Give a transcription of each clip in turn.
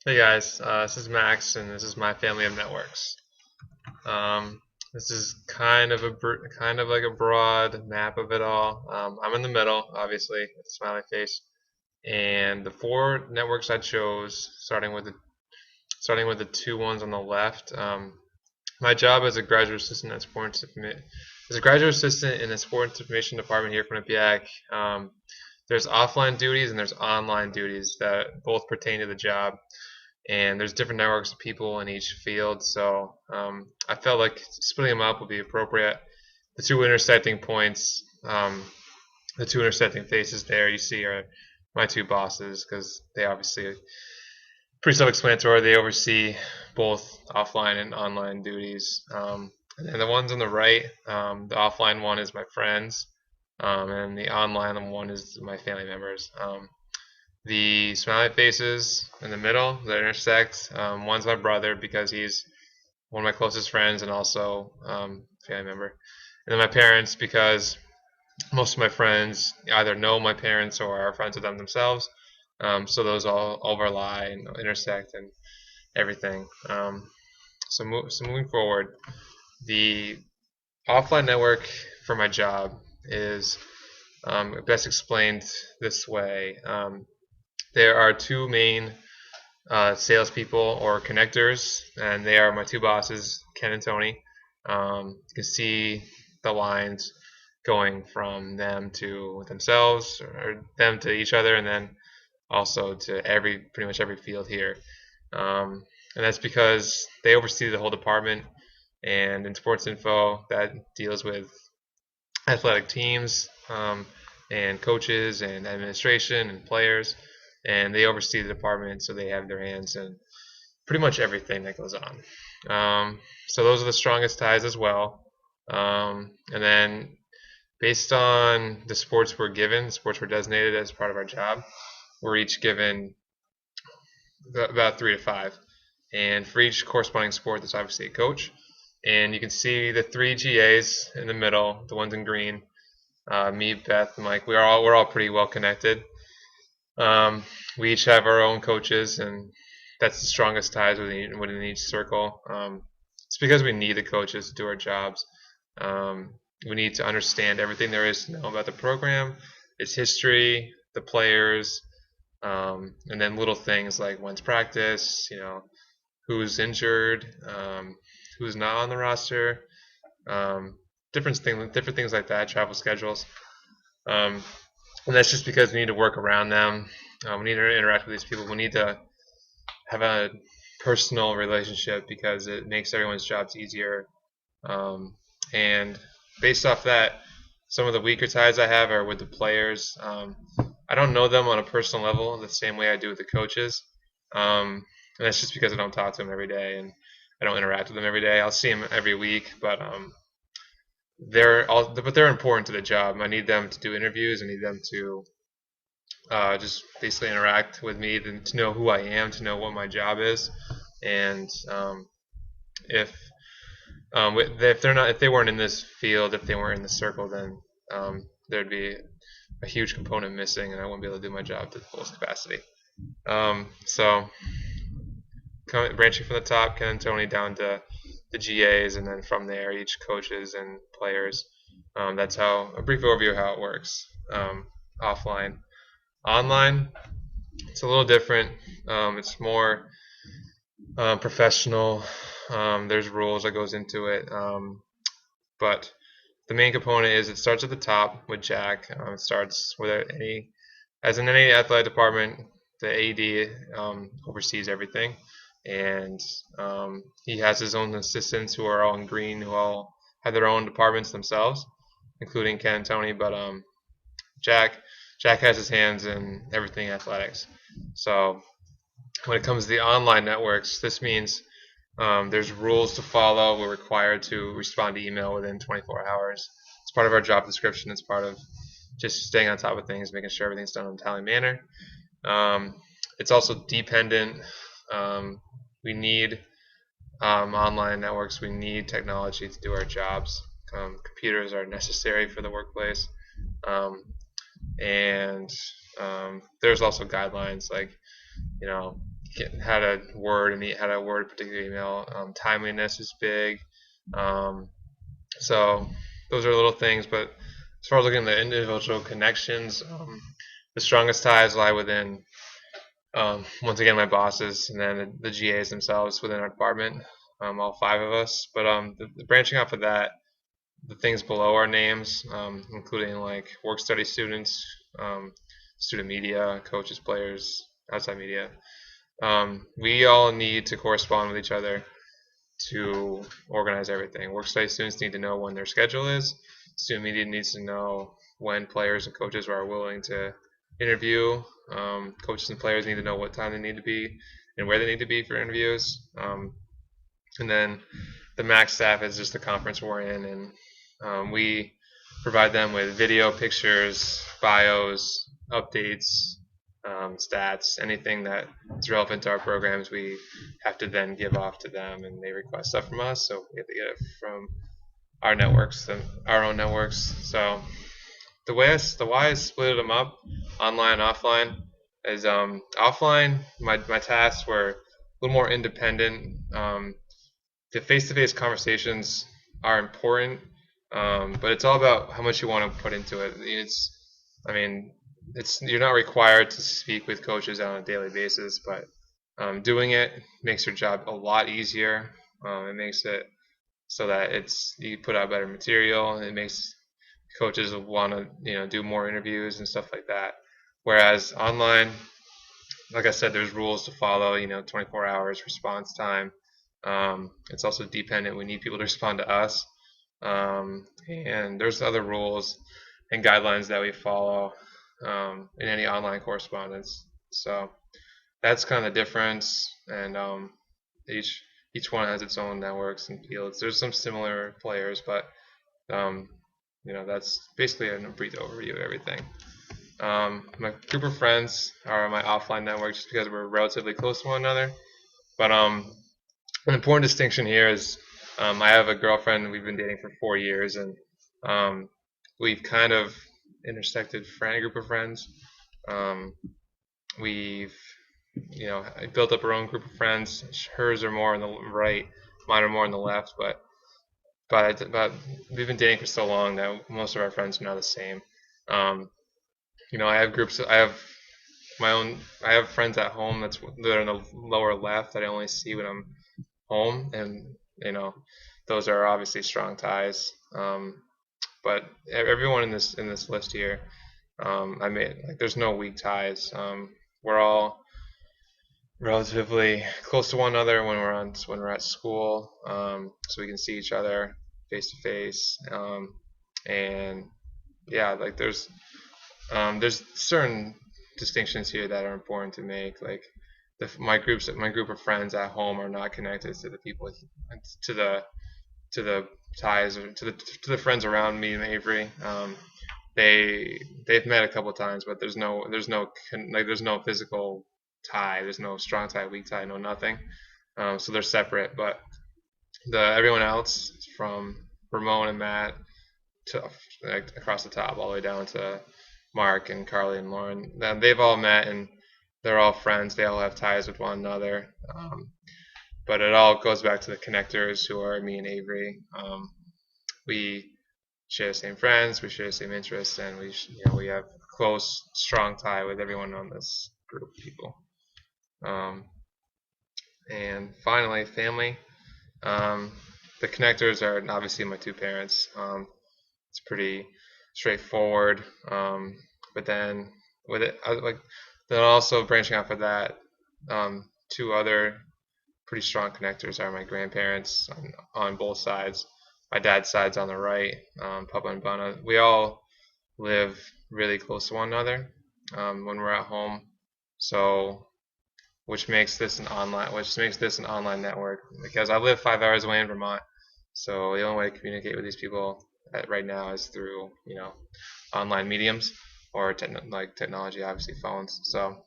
Hey guys, this is Max, and this is my family of networks. Um, this is kind of like a broad map of it all. I'm in the middle, obviously, with a smiley face, and the four networks I chose, starting with the two ones on the left. My job as a graduate assistant at as a graduate assistant in the sports information department here at Quinnipiac. There's offline duties and there's online duties that both pertain to the job, and there's different networks of people in each field. So I felt like splitting them up would be appropriate. The two intersecting points, the two intersecting faces there you see are my two bosses because they obviously pretty self-explanatory. They oversee both offline and online duties. And the ones on the right, the offline one is my friends, and the online one is my family members. The smiley faces in the middle that intersect. One's my brother because he's one of my closest friends and also family member. And then my parents because most of my friends either know my parents or are friends with them themselves. So those all overlie and intersect and everything. So moving forward, the offline network for my job is best explained this way. There are two main salespeople or connectors, and they are my two bosses, Ken and Tony. You can see the lines going from them to themselves, or them to each other, and then also to pretty much every field here. And that's because they oversee the whole department. And in sports info, that deals with athletic teams, and coaches and administration and players, and they oversee the department, so they have their hands in pretty much everything that goes on. So those are the strongest ties as well. And then based on the sports we're given, sports we're designated as part of our job, we're each given about 3 to 5. And for each corresponding sport, there's obviously a coach. And you can see the three GAs in the middle, the ones in green. Me, Beth, Mike. We're all pretty well connected. We each have our own coaches, and that's the strongest ties within each circle. It's because we need the coaches to do our jobs. We need to understand everything there is to know about the program, its history, the players, and then little things like when's practice, who's injured, who's not on the roster, um, different things like that, travel schedules. Um, and that's just because we need to work around them. We need to interact with these people. We need to have a personal relationship because it makes everyone's jobs easier. And based off that, some of the weaker ties I have are with the players. I don't know them on a personal level the same way I do with the coaches. And that's just because I don't talk to them every day and I don't interact with them every day. I'll see them every week, but they're important to the job. I need them to do interviews. I need them to just basically interact with me, to know who I am, to know what my job is, and if if they weren't in this field, if they weren't in the circle, then there'd be a huge component missing, and I wouldn't be able to do my job to the fullest capacity. So branching from the top, Ken and Tony down to the GAs, and then from there, each coaches and players. That's how a brief overview of how it works offline. Online, it's a little different. It's more professional. There's rules that goes into it, but the main component is it starts at the top with Jack. It starts with as in any athletic department, the AD oversees everything, and he has his own assistants who are all in green, who all have their own departments themselves, including Ken and Tony. But Jack Jack has his hands in everything athletics. So when it comes to the online networks, this means there's rules to follow. We're required to respond to email within 24 hours. It's part of our job description. It's part of just staying on top of things, making sure everything's done in a timely manner. It's also dependent. We need online networks. We need technology to do our jobs. Computers are necessary for the workplace. And there's also guidelines like, you know, how to word a particular email. Timeliness is big. Um, so those are little things, but as far as looking at the individual connections, the strongest ties lie within, once again, my bosses, and then the GAs themselves within our department, all 5 of us. But the branching off of that, the things below our names, including like work study students, student media, coaches, players, outside media, we all need to correspond with each other to organize everything. Work study students need to know when their schedule is. Student media needs to know when players and coaches are willing to interview. Coaches and players need to know what time they need to be and where they need to be for interviews. And then the Max staff is just the conference we're in, and we provide them with video, pictures, bios, updates, stats, anything that is relevant to our programs. We have to then give off to them, and they request stuff from us, so we have to get it from our networks, our own networks. So why I split them up, online and offline, is offline. My tasks were a little more independent. The face-to-face conversations are important, but it's all about how much you want to put into it. You're not required to speak with coaches on a daily basis, but doing it makes your job a lot easier. It makes it so that you put out better material. It makes coaches want to do more interviews and stuff like that. Whereas online, like I said, there's rules to follow. 24 hours response time. It's also dependent. We need people to respond to us, and there's other rules and guidelines that we follow in any online correspondence. So that's kind of the difference, and each one has its own networks and fields. There's some similar players, but that's basically a brief overview of everything. My group of friends are my offline network just because we're relatively close to one another. But an important distinction here is I have a girlfriend we've been dating for 4 years, and we've kind of intersected group of friends. We've built up our own group of friends. Hers are more on the right, mine are more on the left, but we've been dating for so long that most of our friends are now the same. I have groups. I have friends at home that are in the lower left that I only see when I'm home, and those are obviously strong ties. But everyone in this list here, there's no weak ties. We're all relatively close to one another when we're at school, so we can see each other face to face. And yeah, there's certain distinctions here that are important to make. Like my group of friends at home are not connected to the people, to the ties, to the friends around me in Avery. They've met a couple times, but there's no physical tie. There's no strong tie, weak tie, no nothing. So they're separate. But everyone else, from Ramon and Matt to across the top, all the way down to Mark and Carly and Lauren, they've all met, and they're all friends. They all have ties with one another. But it all goes back to the connectors, who are me and Avery. We share the same friends, we share the same interests, and we have a close, strong tie with everyone on this group of people. And finally, family. The connectors are obviously my 2 parents. It's pretty straightforward. But then then also branching off of that, 2 other pretty strong connectors are my grandparents on both sides. My dad's side's on the right, Papa and Bana. We all live really close to one another when we're at home. So, which makes this an online network, because I live 5 hours away in Vermont. So the only way to communicate with these people right now is through online mediums or technology, obviously phones. So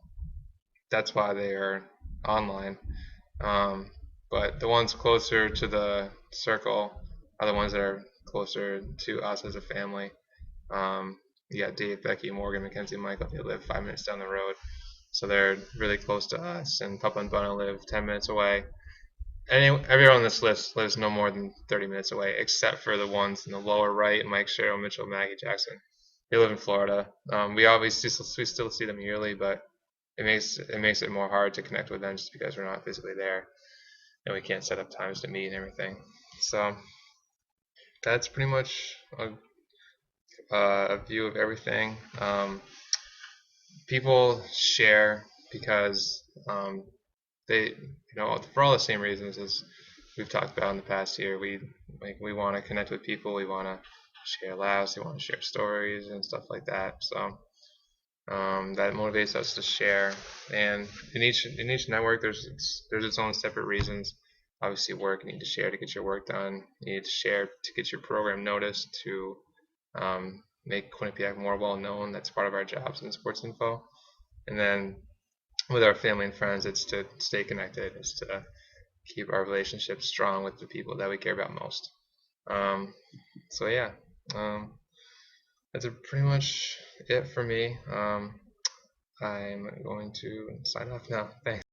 that's why they are online. But the ones closer to the circle are the ones that are closer to us as a family. You got Dave, Becky, Morgan, Mackenzie, Michael. They live 5 minutes down the road. so they're really close to us. And Papa and Buna live 10 minutes away. Everyone on this list lives no more than 30 minutes away, except for the ones in the lower right: Mike, Cheryl, Mitchell, Maggie, Jackson. They live in Florida. We still see them yearly, but it makes it more hard to connect with them just because we're not physically there, and we can't set up times to meet and everything. So that's pretty much a view of everything. People share because they, for all the same reasons as we've talked about in the past year. We want to connect with people. We want to share laughs. We want to share stories and stuff like that. So that motivates us to share. And in each network, there's its own separate reasons. Obviously, work. You need to share to get your work done. You need to share to get your program noticed, to make Quinnipiac more well known. That's part of our jobs in Sports Info. And then with our family and friends, it's to stay connected. It's to keep our relationships strong with the people that we care about most. So yeah, that's pretty much it for me. I'm going to sign off now. Thanks.